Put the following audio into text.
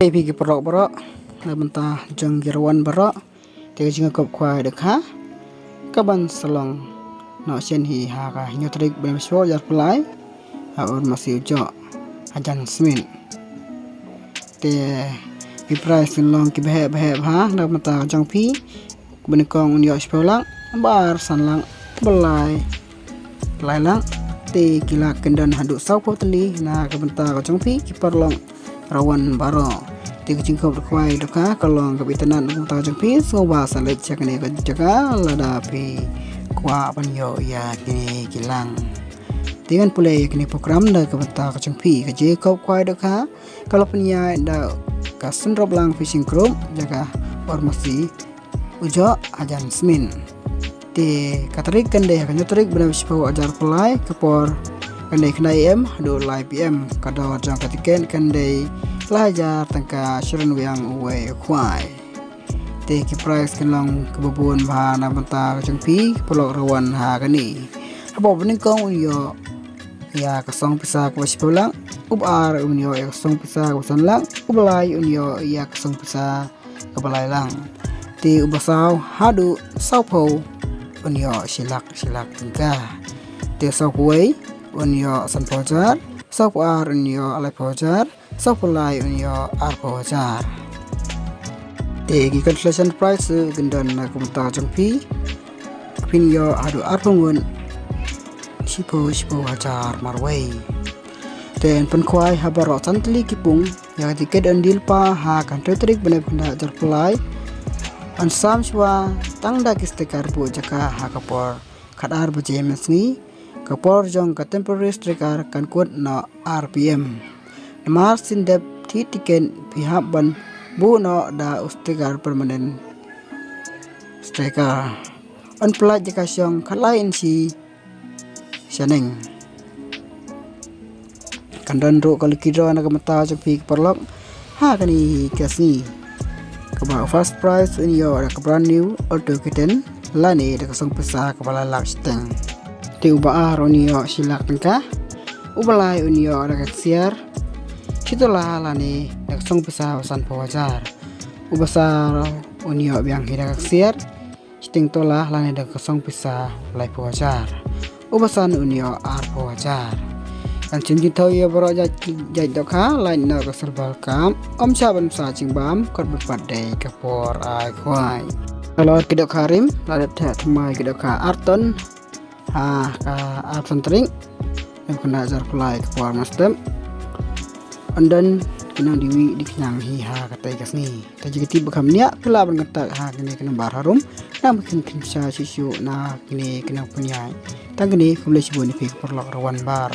Pergi berok-berok Bentah jeng girawan berok Tiga jeng kop kuai dek ha Kaban selong Nak sen hi ha ka nyotrik benem swo jar pelai Haun masih ujo Ajan semin Te Piprai selong ki behek ha Nak bentah jeng pi Benekong unyo sepolang Bar sanlang belai Pelai lang Te kila kendan haduk sau po teli Nah kebentah jeng pi kiparlong rawan baro tiga jingkop kuai doka kalong kabitanan utang jengpi soba salet cakne ka jaga lada pi kwa panyo ya kini kilang dengan pulai kini program da kabenta ka jengpi ka jingkop kuai doka kalau penya da ka sendrop lang fishing group jaga ormasi ujo ajan semin ti katarik kande ka nyotrik bena bispo ajar pulai kepor kandai kandai do live pm kada jang katiken kandai pelajar tangka syurun yang uwe kuai te ki price kenlang kebubun bahana benta jengpi pelok rawan ha kani apa bening kong yo ya kasong pisa ke pulang ubar unyo ya kasong pisa ke sanlang ubalai unyo ya kasong pisa ke balai lang ti ubasau hadu saupo unyo silak tangka te sau kuai unyo san pojar sau ar unyo alai pojar supply unyo arpo jar te gi translation price gendan na kumta jengpi pinyo adu arpungun sipo hajar marway ten penkwai habaro santli kipung ya tiket andil pa ha kan trik bena benda jar pelai an samswa tangda kistekar bu jaka ha kapor kadar bejemes ni kapor jong ka temporary striker kan kut no rpm Marsin dep titiken pihak ban buno da ustegar permanen striker on pelat jika syong kalain si syaneng kandan ro kali kidro na kamata jengpi perlok ha kani kasni kaba first prize in your brand new auto kitten lani da kasong pesa kepala laksteng ti uba aronio silak tengka ubalai unio ada kaksiar Itulah lani dak song pesa wasan pawajar ubasar unio biang hidak siar sting tolah lani dak song pesa lai pawajar ubasan unio ar pawajar kan cinji tau ya boro jaj dokha lain na keserbal kam om saban sa cingbam kot berpadai kapor ai kwai kalau kidok harim ladat thamai kidok arton ha ka arton tring yang kena jar pelai kapor nasdem andan kenang diwi dikenyang hi ha katai kasni taji kiti bakam nia kela bangetak ha kene kena bar harum nam kin kinsa sisu na kene kena punya tang kene kumle sibuni pik perlok rawan bar